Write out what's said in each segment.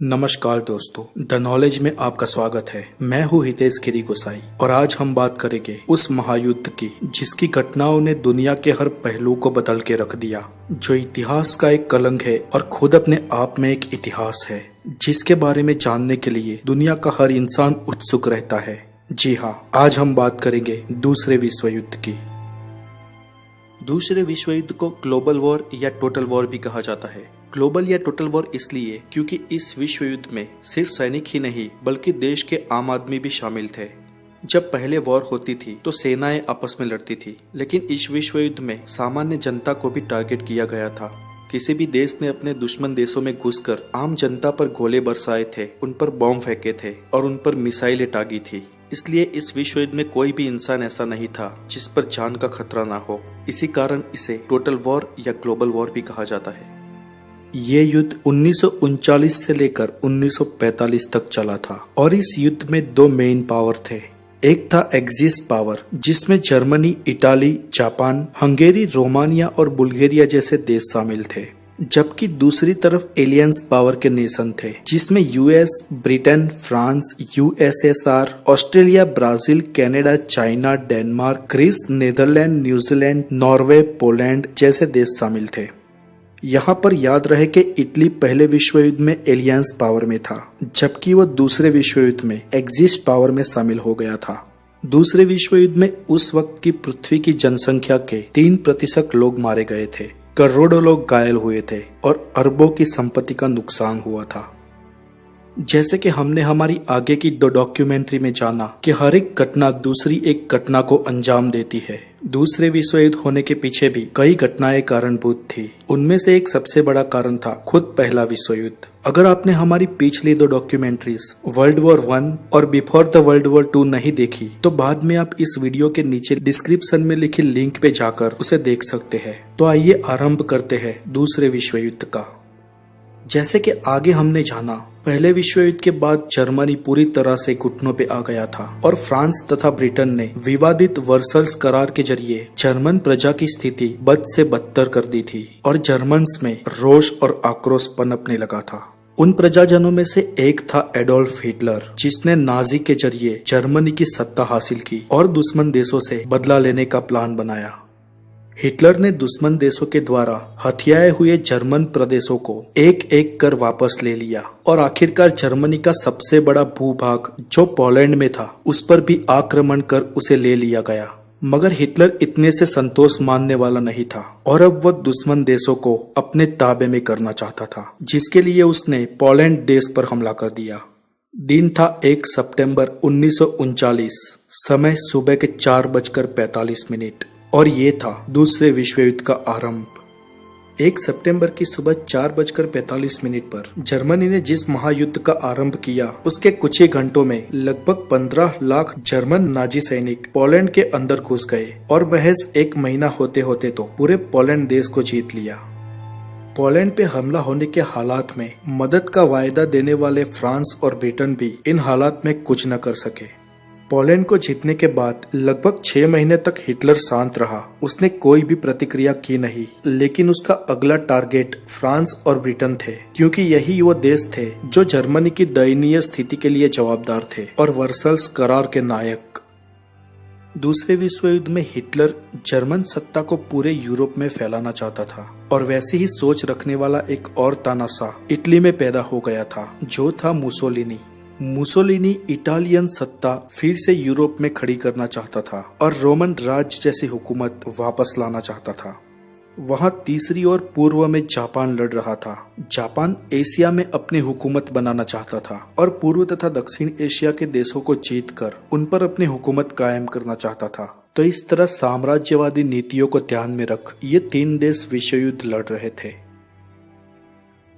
नमस्कार दोस्तों, the knowledge में आपका स्वागत है। मैं हूँ हितेश गिरी गोसाई और आज हम बात करेंगे उस महायुद्ध की जिसकी घटनाओं ने दुनिया के हर पहलू को बदल के रख दिया, जो इतिहास का एक कलंक है और खुद अपने आप में एक इतिहास है, जिसके बारे में जानने के लिए दुनिया का हर इंसान उत्सुक रहता है। जी हाँ, आज हम बात करेंगे दूसरे विश्व युद्ध की। दूसरे विश्व युद्ध को ग्लोबल वॉर या टोटल वॉर भी कहा जाता है। ग्लोबल या टोटल वॉर इसलिए क्योंकि इस विश्व युद्ध में सिर्फ सैनिक ही नहीं बल्कि देश के आम आदमी भी शामिल थे। जब पहले वॉर होती थी तो सेनाएं आपस में लड़ती थी, लेकिन इस विश्व युद्ध में सामान्य जनता को भी टारगेट किया गया था। किसी भी देश ने अपने दुश्मन देशों में घुसकर आम जनता पर गोले बरसाए थे, उन पर बॉम्ब फेंके थे और उन पर मिसाइलें दागी थी। इसलिए इस विश्व युद्ध में कोई भी इंसान ऐसा नहीं था जिस पर जान का खतरा ना हो। इसी कारण इसे टोटल वॉर या ग्लोबल वॉर भी कहा जाता है। ये युद्ध 1939 से लेकर 1945 तक चला था और इस युद्ध में दो मेन पावर थे। एक था एक्सिस पावर, जिसमें Germany, Italy, Japan, Hungary, Romania और बुल्गारिया जैसे देश शामिल थे, जबकि दूसरी तरफ एलियंस पावर के नेशन थे, जिसमें US, Britain, France, USSR, Australia, Brazil, Canada, China, Denmark, Greece, Netherland, New Zealand, Norway, Poland जैसे देश शामिल थे। यहाँ पर याद रहे कि इटली पहले विश्व युद्ध में एलियंस पावर में था, जबकि वह दूसरे विश्व युद्ध में एक्सिस पावर में शामिल हो गया था। दूसरे विश्व युद्ध में उस वक्त की पृथ्वी की जनसंख्या के 3% लोग मारे गए थे, करोड़ों लोग घायल हुए थे और अरबों की संपत्ति का नुकसान हुआ था। जैसे कि हमने हमारी आगे की 2 डॉक्यूमेंट्री में जाना कि हर एक घटना दूसरी एक घटना को अंजाम देती है। दूसरे विश्व युद्ध होने के पीछे भी कई घटनाएं कारणभूत थी। उनमें से एक सबसे बड़ा कारण था खुद पहला विश्व युद्ध। अगर आपने हमारी पिछली 2 डॉक्यूमेंट्रीज वर्ल्ड वॉर 1 और बिफोर द वर्ल्ड वॉर 2 नहीं देखी तो बाद में आप इस वीडियो के नीचे डिस्क्रिप्शन में लिखे लिंक पे जाकर उसे देख सकते हैं। तो आइए आरंभ करते हैं दूसरे विश्व युद्ध का। जैसे कि आगे हमने जाना, पहले विश्व युद्ध के बाद जर्मनी पूरी तरह से घुटनों पे आ गया था और फ्रांस तथा ब्रिटेन ने विवादित वर्सल्स करार के जरिए जर्मन प्रजा की स्थिति बद से बदतर कर दी थी और जर्मन्स में रोष और आक्रोश पनपने लगा था। उन प्रजाजनों में से एक था एडोल्फ हिटलर, जिसने नाजी के जरिए जर्मनी की सत्ता हासिल की और दुश्मन देशों से बदला लेने का प्लान बनाया। हिटलर ने दुश्मन देशों के द्वारा हथियाए हुए जर्मन प्रदेशों को एक एक कर वापस ले लिया और आखिरकार जर्मनी का सबसे बड़ा भूभाग जो पोलैंड में था उस पर भी आक्रमण कर उसे ले लिया गया। मगर हिटलर इतने से संतोष मानने वाला नहीं था और अब वह दुश्मन देशों को अपने ताबे में करना चाहता था, जिसके लिए उसने पोलैंड देश पर हमला कर दिया। दिन था 1 सितंबर 1939, समय सुबह के 4:45 और ये था दूसरे विश्व युद्ध का आरंभ। 1 सितंबर की सुबह 4:45 पर जर्मनी ने जिस महायुद्ध का आरंभ किया, उसके कुछ ही घंटों में लगभग 15 लाख जर्मन नाजी सैनिक पोलैंड के अंदर घुस गए और महज 1 महीना होते होते तो पूरे पोलैंड देश को जीत लिया। पोलैंड पे हमला होने के हालात में मदद का वायदा देने वाले फ्रांस और ब्रिटेन भी इन हालात में कुछ न कर सके। पोलैंड को जीतने के बाद लगभग 6 महीने तक हिटलर शांत रहा। उसने कोई भी प्रतिक्रिया की नहीं, लेकिन उसका अगला टारगेट फ्रांस और ब्रिटेन थे, क्योंकि यही वो देश थे जो जर्मनी की दयनीय स्थिति के लिए जवाबदार थे और वर्सल्स करार के नायक। दूसरे विश्व युद्ध में हिटलर जर्मन सत्ता को पूरे यूरोप में फैलाना चाहता था और वैसी ही सोच रखने वाला एक और तानाशाह इटली में पैदा हो गया था, जो था मुसोलिनी। मुसोलिनी इटालियन सत्ता फिर से यूरोप में खड़ी करना चाहता था और रोमन राज्य जैसी हुकूमत वापस लाना चाहता था। वहां तीसरी ओर पूर्व में जापान लड़ रहा था। जापान एशिया में अपनी हुकूमत बनाना चाहता था और पूर्व तथा दक्षिण एशिया के देशों को जीतकर उन पर अपनी हुकूमत कायम करना चाहता था। तो इस तरह साम्राज्यवादी नीतियों को ध्यान में रख ये 3 देश विश्व युद्ध लड़ रहे थे।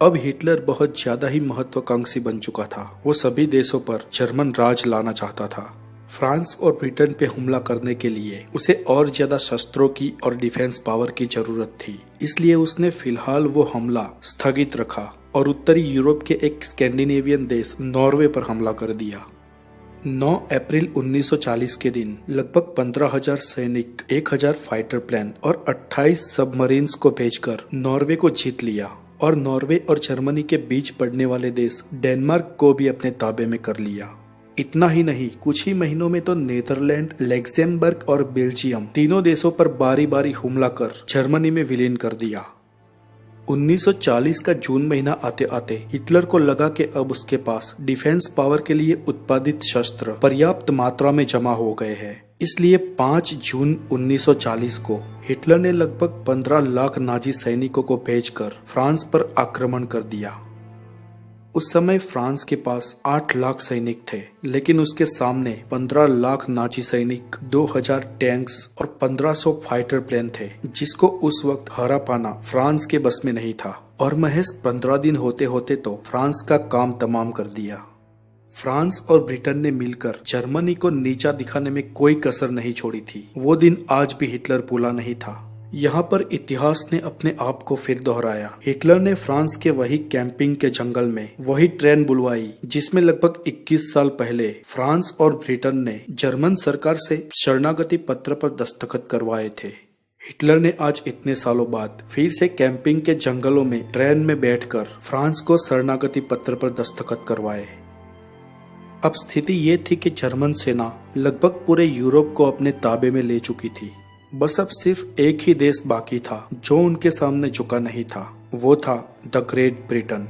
अब हिटलर बहुत ज्यादा ही महत्वाकांक्षी बन चुका था। वो सभी देशों पर जर्मन राज लाना चाहता था। फ्रांस और ब्रिटेन पे हमला करने के लिए उसे और ज्यादा शस्त्रों की और डिफेंस पावर की जरूरत थी, इसलिए उसने फिलहाल वो हमला स्थगित रखा और उत्तरी यूरोप के एक स्कैंडिनेवियन देश नॉर्वे पर हमला कर दिया। 9 अप्रैल 1940 के दिन लगभग 15,000 सैनिक, 1,000 फाइटर प्लेन और 28 सबमरीन्स को भेजकर नॉर्वे को जीत लिया और नॉर्वे और जर्मनी के बीच पड़ने वाले देश डेनमार्क को भी अपने ताबे में कर लिया। इतना ही नहीं, कुछ ही महीनों में तो नीदरलैंड, लग्जमबर्ग और बेल्जियम तीनों देशों पर बारी बारी हमला कर जर्मनी में विलीन कर दिया। 1940 का जून महीना आते आते हिटलर को लगा कि अब उसके पास डिफेंस पावर के लिए उत्पादित शस्त्र पर्याप्त मात्रा में जमा हो गए हैं। इसलिए 5 जून 1940 को हिटलर ने लगभग 15 लाख नाजी सैनिकों को भेजकर फ्रांस पर आक्रमण कर दिया। उस समय फ्रांस के पास 8 लाख सैनिक थे, लेकिन उसके सामने 15 लाख नाजी सैनिक, 2000 टैंक्स और 1500 फाइटर प्लेन थे, जिसको उस वक्त हरा पाना फ्रांस के बस में नहीं था। और महज 15 दिन होते होते तो फ्रांस का काम तमाम कर दिया। फ्रांस और ब्रिटेन ने मिलकर जर्मनी को नीचा दिखाने में कोई कसर नहीं छोड़ी थी। वो दिन आज भी हिटलर भूला नहीं था। यहाँ पर इतिहास ने अपने आप को फिर दोहराया। हिटलर ने फ्रांस के वही कैंपिंग के जंगल में वही ट्रेन बुलवाई जिसमें लगभग 21 साल पहले फ्रांस और ब्रिटेन ने जर्मन सरकार से शरणागति पत्र पर दस्तखत करवाए थे। हिटलर ने आज इतने सालों बाद फिर से कैंपिंग के जंगलों में ट्रेन में बैठकर फ्रांस को शरणागति पत्र पर दस्तखत करवाए। अब स्थिति ये थी कि जर्मन सेना लगभग पूरे यूरोप को अपने ताबे में ले चुकी थी। बस अब सिर्फ एक ही देश बाकी था जो उनके सामने झुका नहीं था, वो था द ग्रेट ब्रिटेन।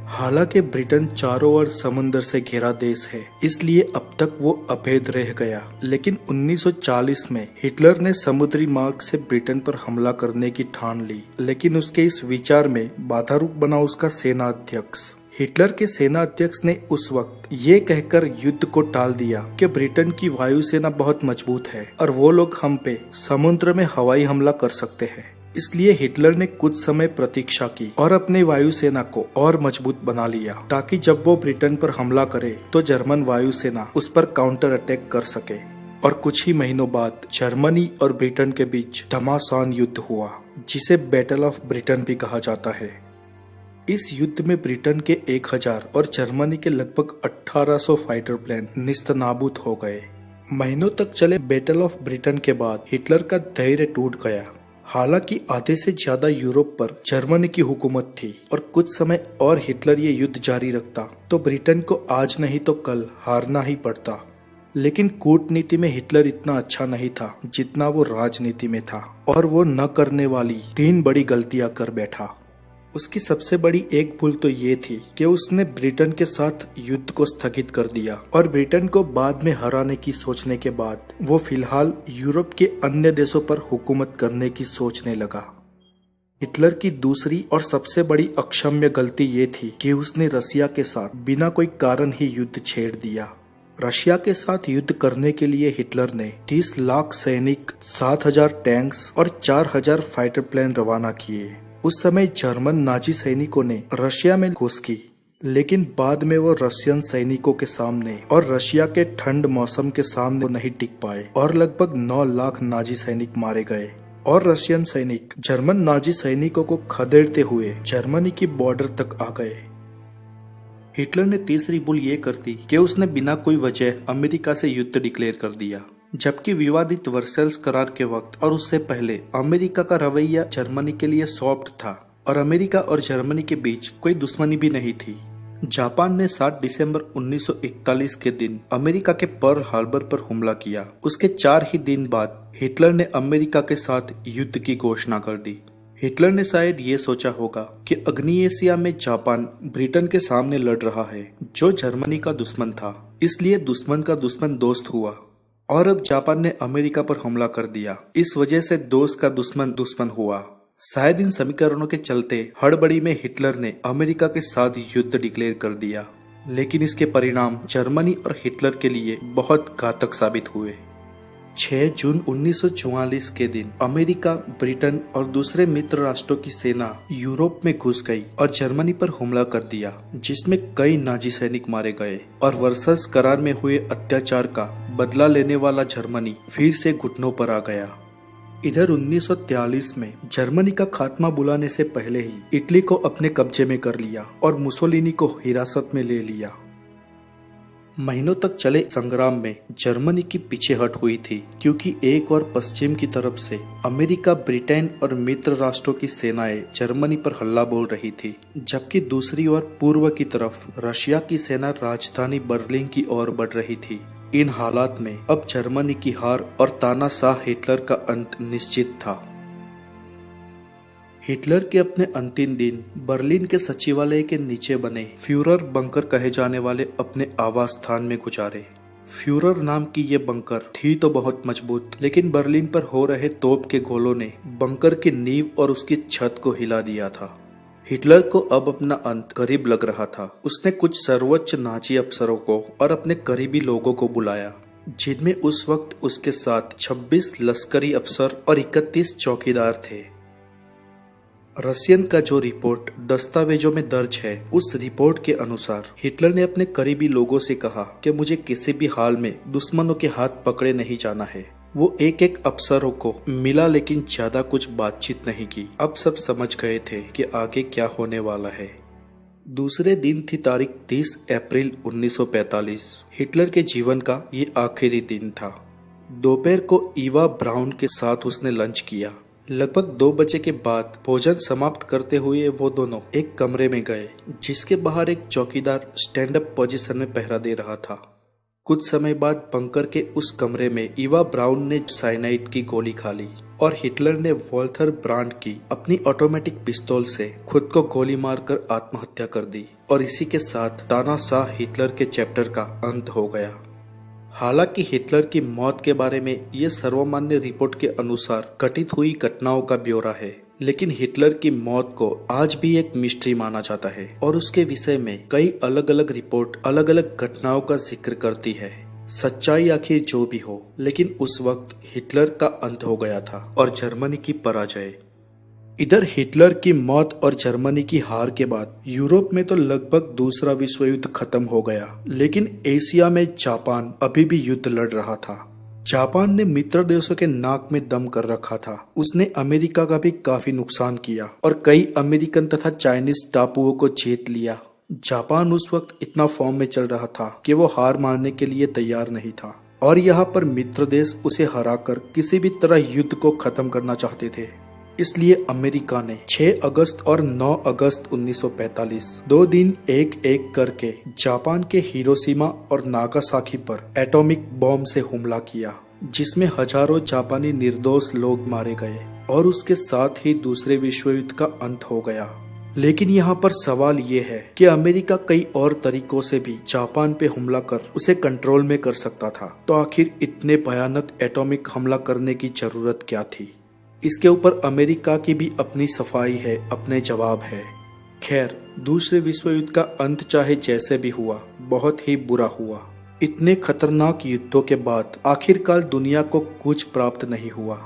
हालांकि ब्रिटेन चारों ओर समुद्र से घिरा देश है, इसलिए अब तक वो अभेद रह गया। लेकिन 1940 में हिटलर ने समुद्री मार्ग से ब्रिटेन पर हमला करने की ठान ली, लेकिन उसके इस विचार में बाधा रूप बना उसका सेना अध्यक्ष। हिटलर के सेना अध्यक्ष ने उस वक्त ये कहकर युद्ध को टाल दिया कि ब्रिटेन की वायुसेना बहुत मजबूत है और वो लोग हम पे समुद्र में हवाई हमला कर सकते हैं। इसलिए हिटलर ने कुछ समय प्रतीक्षा की और अपनी वायुसेना को और मजबूत बना लिया, ताकि जब वो ब्रिटेन पर हमला करे तो जर्मन वायुसेना उस पर काउंटर अटैक कर सके। और कुछ ही महीनों बाद जर्मनी और ब्रिटेन के बीच घमासान युद्ध हुआ, जिसे बैटल ऑफ ब्रिटेन भी कहा जाता है। इस युद्ध में ब्रिटेन के 1000 और जर्मनी के लगभग 1800 फाइटर प्लेन निस्तनाबूद हो गए। महीनों तक चले बैटल ऑफ ब्रिटेन के बाद हिटलर का धैर्य टूट गया। हालांकि आधे से ज्यादा यूरोप पर जर्मनी की हुकूमत थी और कुछ समय और हिटलर ये युद्ध जारी रखता तो ब्रिटेन को आज नहीं तो कल हारना ही पड़ता। लेकिन कूटनीति में हिटलर इतना अच्छा नहीं था जितना वो राजनीति में था, और वो न करने वाली 3 बड़ी गलतियां कर बैठा। उसकी सबसे बड़ी एक भूल तो ये थी कि उसने ब्रिटेन के साथ युद्ध को स्थगित कर दिया और ब्रिटेन को बाद में हराने की सोचने के बाद वो फिलहाल यूरोप के अन्य देशों पर हुकूमत करने की सोचने लगा। हिटलर की दूसरी और सबसे बड़ी अक्षम्य गलती ये थी कि उसने रशिया के साथ बिना कोई कारण ही युद्ध छेड़ दिया। रशिया के साथ युद्ध करने के लिए हिटलर ने 30 लाख सैनिक, 7000 टैंक्स और 4000 फाइटर प्लेन रवाना किए। उस समय जर्मन नाजी सैनिकों ने रशिया में घुस की, लेकिन बाद में वो रशियन सैनिकों के सामने और रशिया के ठंड मौसम के सामने नहीं टिक पाए और लगभग 9 लाख नाजी सैनिक मारे गए। और रशियन सैनिक जर्मन नाजी सैनिकों को खदेड़ते हुए जर्मनी की बॉर्डर तक आ गए। हिटलर ने तीसरी भूल ये कर दी कि उसने बिना कोई वजह अमेरिका से युद्ध डिक्लेयर कर दिया, जबकि विवादित वर्सेल्स करार के वक्त और उससे पहले अमेरिका का रवैया जर्मनी के लिए सॉफ्ट था और अमेरिका और जर्मनी के बीच कोई दुश्मनी भी नहीं थी। जापान ने 7 दिसंबर 1941 के दिन अमेरिका के पर्ल हार्बर पर हमला किया। उसके 4 ही दिन बाद हिटलर ने अमेरिका के साथ युद्ध की घोषणा कर दी। हिटलर ने शायद ये सोचा होगा कि अग्नि एशिया में जापान ब्रिटेन के सामने लड़ रहा है, जो जर्मनी का दुश्मन था, इसलिए दुश्मन का दुश्मन दोस्त हुआ और अब जापान ने अमेरिका पर हमला कर दिया। इस वजह से दोस्त का दुश्मन दुश्मन हुआ। शायद इन समीकरणों के चलते हड़बड़ी में हिटलर ने अमेरिका के साथ युद्ध डिक्लेयर कर दिया, लेकिन इसके परिणाम जर्मनी और हिटलर के लिए बहुत घातक साबित हुए। 6 जून 1944 के दिन अमेरिका, ब्रिटेन और दूसरे मित्र राष्ट्रों की सेना यूरोप में घुस गई और जर्मनी पर हमला कर दिया, जिसमें कई नाजी सैनिक मारे गए और वर्सल्स करार में हुए अत्याचार का बदला लेने वाला जर्मनी फिर से घुटनों पर आ गया। इधर 1943 में जर्मनी का खात्मा बुलाने से पहले ही इटली को अपने कब्जे में कर लिया और मुसोलिनी को हिरासत में ले लिया। महीनों तक चले संग्राम में जर्मनी की पीछेहट हुई थी, क्योंकि एक और पश्चिम की तरफ से अमेरिका, ब्रिटेन और मित्र राष्ट्रों की सेनाएं जर्मनी पर हल्ला बोल रही थी, जबकि दूसरी ओर पूर्व की तरफ रशिया की सेना राजधानी बर्लिन की ओर बढ़ रही थी। इन हालात में अब जर्मनी की हार और तानाशाह हिटलर का अंत निश्चित था। हिटलर के अपने अंतिम दिन बर्लिन के सचिवालय के नीचे बने फ्यूरर बंकर कहे जाने वाले अपने आवास स्थान में गुजारे। फ्यूरर नाम की ये बंकर थी तो बहुत मजबूत, लेकिन बर्लिन पर हो रहे तोप के गोलों ने बंकर की नींव और उसकी छत को हिला दिया था। हिटलर को अब अपना अंत करीब लग रहा था। उसने कुछ सर्वोच्च नाजी अफसरों को और अपने करीबी लोगों को बुलाया, जिनमें उस वक्त उसके साथ 26 लश्करी अफसर और 31 चौकीदार थे। रशियन का जो रिपोर्ट दस्तावेजों में दर्ज है, उस रिपोर्ट के अनुसार हिटलर ने अपने करीबी लोगों से कहा कि मुझे किसी भी हाल में दुश्मनों के हाथ पकड़े नहीं जाना है। वो एक एक अफसरों को मिला, लेकिन ज्यादा कुछ बातचीत नहीं की। अब सब समझ गए थे कि आगे क्या होने वाला है। दूसरे दिन थी तारीख 30 अप्रैल 1945। हिटलर के जीवन का ये आखिरी दिन था। दोपहर को ईवा ब्राउन के साथ उसने लंच किया। लगभग 2 बजे के बाद भोजन समाप्त करते हुए वो दोनों एक कमरे में गए, जिसके बाहर एक चौकीदार स्टैंड अप पोजीशन में पहरा दे रहा था। कुछ समय बाद बंकर के उस कमरे में ईवा ब्राउन ने साइनाइड की गोली खा ली और हिटलर ने वॉल्थर ब्रांड की अपनी ऑटोमेटिक पिस्तौल से खुद को गोली मारकर आत्महत्या कर दी, और इसी के साथ तानाशाह हिटलर के चैप्टर का अंत हो गया। हालांकि हिटलर की मौत के बारे में ये सर्वमान्य रिपोर्ट के अनुसार घटित हुई घटनाओं का ब्यौरा है, लेकिन हिटलर की मौत को आज भी एक मिस्ट्री माना जाता है और उसके विषय में कई अलग अलग रिपोर्ट अलग अलग घटनाओं का जिक्र करती है। सच्चाई आखिर जो भी हो, लेकिन उस वक्त हिटलर का अंत हो गया था और जर्मनी की पराजय। इधर हिटलर की मौत और जर्मनी की हार के बाद यूरोप में तो लगभग दूसरा विश्व युद्ध खत्म हो गया, लेकिन एशिया में जापान अभी भी युद्ध लड़ रहा था। जापान ने मित्र देशों के नाक में दम कर रखा था। उसने अमेरिका का भी काफी नुकसान किया और कई अमेरिकन तथा चाइनीज टापुओं को जीत लिया। जापान उस वक्त इतना फॉर्म में चल रहा था कि वो हार मानने के लिए तैयार नहीं था, और यहाँ पर मित्र देश उसे हराकर किसी भी तरह युद्ध को खत्म करना चाहते थे। इसलिए अमेरिका ने 6 अगस्त और 9 अगस्त 1945 2 दिन एक एक करके जापान के हिरोशिमा और नागासाकी पर एटॉमिक बॉम्ब से हमला किया, जिसमें हजारों जापानी निर्दोष लोग मारे गए और उसके साथ ही दूसरे विश्व युद्ध का अंत हो गया। लेकिन यहाँ पर सवाल ये है कि अमेरिका कई और तरीकों से भी जापान पे हमला कर उसे कंट्रोल में कर सकता था, तो आखिर इतने भयानक एटॉमिक हमला करने की जरूरत क्या थी? इसके ऊपर अमेरिका की भी अपनी सफाई है, अपने जवाब है। खैर, दूसरे विश्व युद्ध का अंत चाहे जैसे भी हुआ, बहुत ही बुरा हुआ। इतने खतरनाक युद्धों के बाद आखिरकार दुनिया को कुछ प्राप्त नहीं हुआ।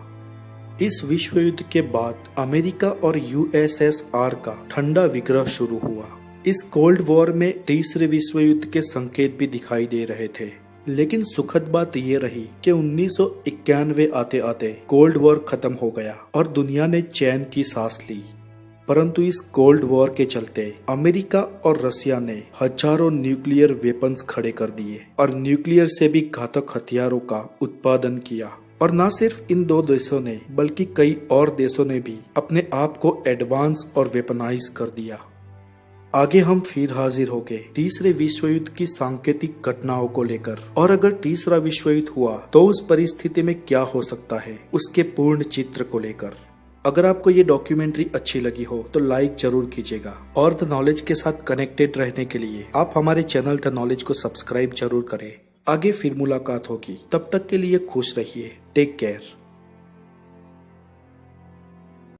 इस विश्व युद्ध के बाद अमेरिका और यूएसएसआर का ठंडा विग्रह शुरू हुआ। इस कोल्ड वॉर में तीसरे विश्व युद्ध के संकेत भी दिखाई दे रहे थे, लेकिन सुखद बात ये रही कि 1991 आते आते कोल्ड वॉर खत्म हो गया और दुनिया ने चैन की सांस ली। परंतु इस कोल्ड वॉर के चलते अमेरिका और रशिया ने हजारों न्यूक्लियर वेपन्स खड़े कर दिए और न्यूक्लियर से भी घातक हथियारों का उत्पादन किया। और न सिर्फ इन 2 देशों ने, बल्कि कई और देशों ने भी अपने आप को एडवांस और वेपनाइज कर दिया। आगे हम फिर हाजिर हो गए तीसरे विश्व युद्ध की सांकेतिक घटनाओं को लेकर, और अगर तीसरा विश्व युद्ध हुआ तो उस परिस्थिति में क्या हो सकता है, उसके पूर्ण चित्र को लेकर। अगर आपको ये डॉक्यूमेंट्री अच्छी लगी हो तो लाइक जरूर कीजिएगा, और द नॉलेज के साथ कनेक्टेड रहने के लिए आप हमारे चैनल द नॉलेज को सब्सक्राइब जरूर करें। आगे फिर मुलाकात होगी, तब तक के लिए खुश रहिए। Take care.